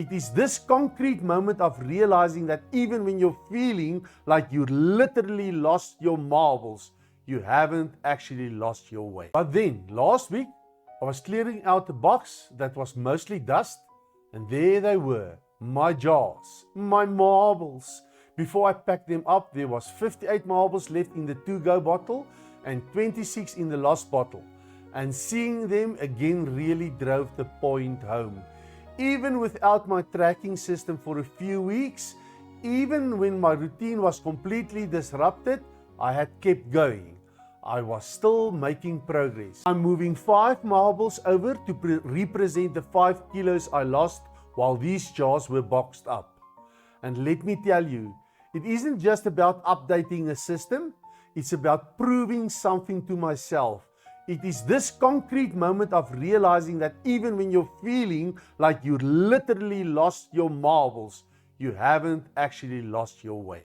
It is this concrete moment of realizing that even when you're feeling like you literally lost your marbles, you haven't actually lost your way. But then, last week, I was clearing out a box that was mostly dust, and there they were, my jars, my marbles. Before I packed them up, there was 58 marbles left in the to-go bottle and 26 in the lost bottle. And seeing them again really drove the point home. Even without my tracking system for a few weeks, even when my routine was completely disrupted, I had kept going. I was still making progress. I'm moving 5 marbles over to represent the 5 kilos I lost while these jars were boxed up. And let me tell you, it isn't just about updating a system, it's about proving something to myself. It is this concrete moment of realizing that even when you're feeling like you literally lost your marbles, you haven't actually lost your way.